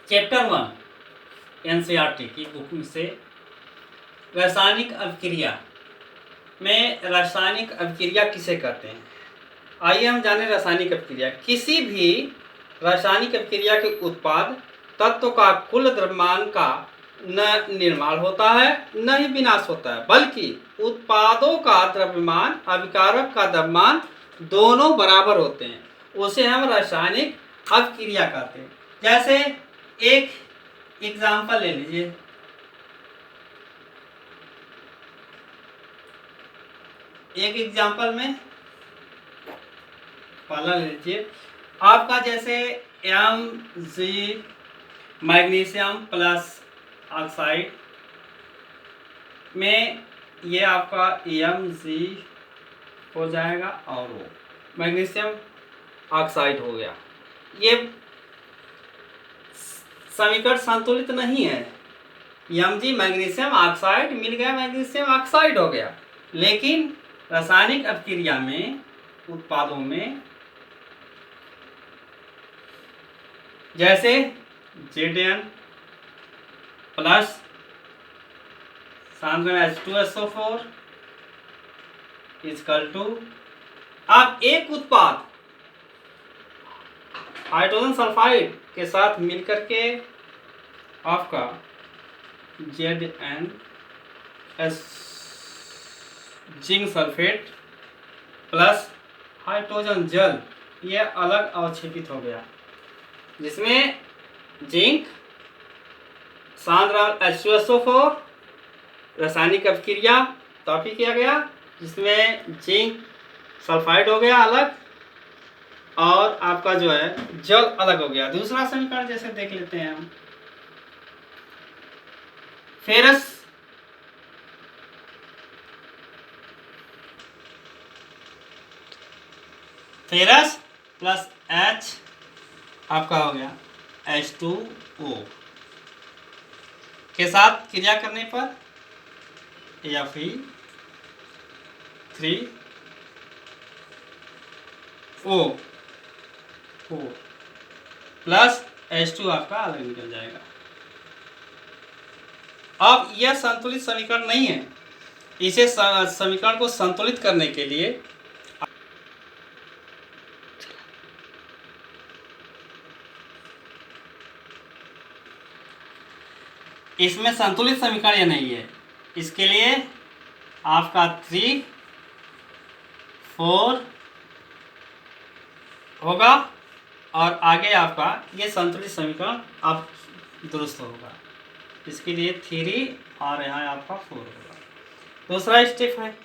Chapter 1 NCERT की book से रासायनिक अभिक्रिया में रासायनिक अभिक्रिया किसे कहते हैं। आइए हम जानें रासायनिक अभिक्रिया। किसी भी रासायनिक अभिक्रिया के उत्पाद तत्व का कुल द्रव्यमान का न निर्माण होता है न ही विनाश होता है, बल्कि उत्पादों का द्रव्यमान अभिकारक का द्रव्यमान दोनों बराबर होते हैं। उसे हम रासायनिक अभिक्रिया कहते हैं। जैसे एक एग्जाम्पल ले लीजिए। एक एग्जाम्पल में पहला ले लीजिए आपका, जैसे Mg मैग्नीशियम प्लस ऑक्साइड में ये आपका Mg हो जाएगा और वो मैग्नीशियम ऑक्साइड हो गया। ये समीकरण संतुलित नहीं है। Mg मैग्नीशियम ऑक्साइड मिल गया, मैग्नीशियम ऑक्साइड हो गया। लेकिन रासायनिक अभिक्रिया में उत्पादों में जैसे Zn प्लस सांद्रण H2SO4 इजकल टू, आप एक उत्पाद हाइड्रोजन सल्फाइड के साथ मिलकर के आपका Zn zinc sulphate plus hydrogen जल, ये अलग अवक्षेपित हो गया, जिसमें जिंक सांद्रण H2SO4 रासायनिक अभिक्रिया तभी किया गया, जिसमें जिंक सल्फाइड हो गया अलग और आपका जो है जल अलग हो गया। दूसरा समीकरण जैसे देख लेते हैं हम, फेरस प्लस H आपका हो गया H2O के साथ क्रिया करने पर Fe3O4 प्लस H2 आपका अलग निकल जाएगा। अब यह संतुलित समीकरण नहीं है। इसे समीकरण को संतुलित करने के लिए इसमें संतुलित समीकरण यह नहीं है। इसके लिए आपका 3, 4 होगा और आगे आपका ये संतुलित समीकरण आप दुरुस्त होगा। इसके लिए 3 और यहाँ आपका 4 होगा। दूसरा स्टेप है,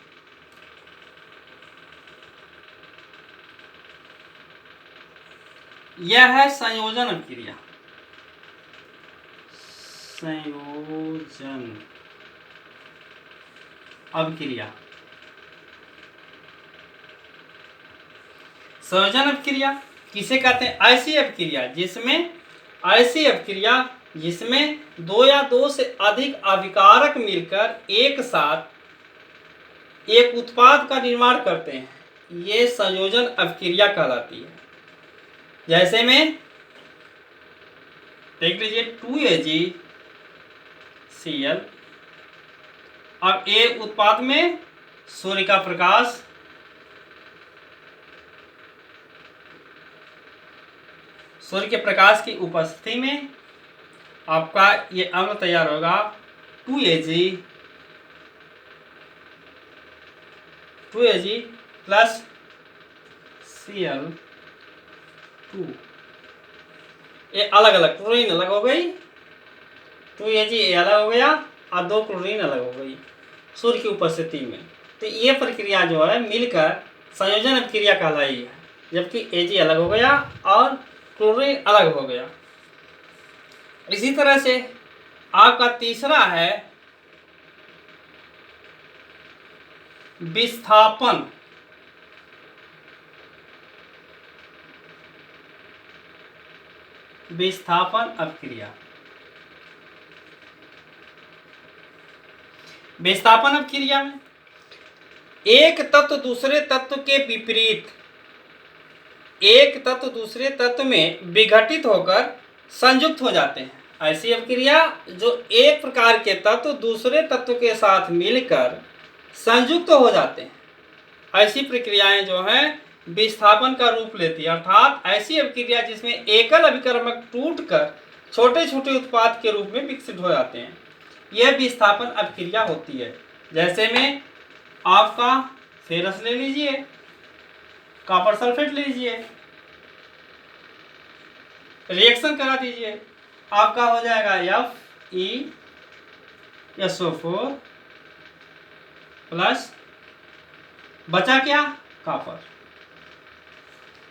यह है संयोजन अभिक्रिया। संयोजन अभिक्रिया, संयोजन अभिक्रिया किसे कहते हैं? ऐसी अभिक्रिया जिसमें दो या दो से अधिक अभिकारक मिलकर एक साथ एक उत्पाद का निर्माण करते हैं, ये संयोजन अभिक्रिया कहलाती है। जैसे में देख लीजिए 2AgCl, अब ए उत्पाद में सूर्य का प्रकाश, सूर्य के प्रकाश की उपस्थिति में आपका ये अम्ल तैयार होगा 2Ag प्लस Cl2। ये अलग अलग क्लोरीन अलग हो गई, 2Ag अलग हो गया और 2 क्लोरीन अलग हो गई सूर्य की उपस्थिति में। तो ये प्रक्रिया जो है मिलकर संयोजन अभिक्रिया कहलाई है, जबकि Ag अलग हो गया और क्लोरीन अलग हो गया। इसी तरह से आपका तीसरा है विस्थापन। विस्थापन अभिक्रिया, विस्थापन अभिक्रिया में एक तत्व दूसरे तत्व के विपरीत एक तत्व दूसरे तत्व में विघटित होकर संयुक्त हो जाते हैं। ऐसी अभिक्रिया जो एक प्रकार के तत्व दूसरे तत्व के साथ मिलकर संयुक्त हो जाते हैं, ऐसी प्रक्रियाएं जो हैं विस्थापन का रूप लेती है। अर्थात ऐसी अभिक्रिया जिसमें एकल अभिकर्मक टूटकर छोटे छोटे उत्पाद के रूप में विकसित हो जाते हैं, यह विस्थापन अभिक्रिया होती है। जैसे में आपका फेरस ले लीजिए, कॉपर सल्फेट ले लीजिए, रिएक्शन करा दीजिए, आपका हो जाएगा FeSO4 प्लस बचा क्या, कॉपर।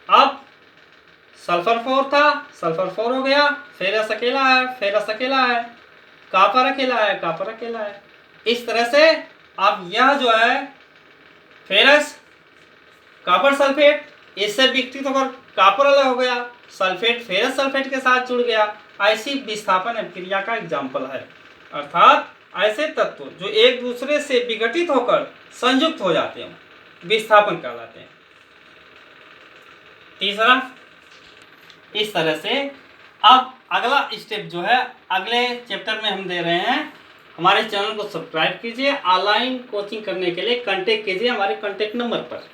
अब सल्फर 4 था, सल्फर 4 हो गया, फेरस अकेला है, फेरस अकेला है, कॉपर अकेला है, कॉपर अकेला है। इस तरह से अब यह जो है फेरस कॉपर सल्फेट, इससे विकसित होकर कॉपर अलग हो गया, सल्फेट फेरस सल्फेट के साथ जुड़ गया। ऐसी विस्थापन अभिक्रिया का एग्जाम्पल है। अर्थात ऐसे तत्व जो एक दूसरे से विघटित होकर संयुक्त हो जाते हैं विस्थापन कहलाते हैं। तीसरा, इस तरह से अब अगला स्टेप जो है अगले चैप्टर में हम दे रहे हैं। हमारे चैनल को सब्सक्राइब कीजिए। ऑनलाइन कोचिंग करने के लिए कांटेक्ट कीजिए हमारे कांटेक्ट नंबर पर।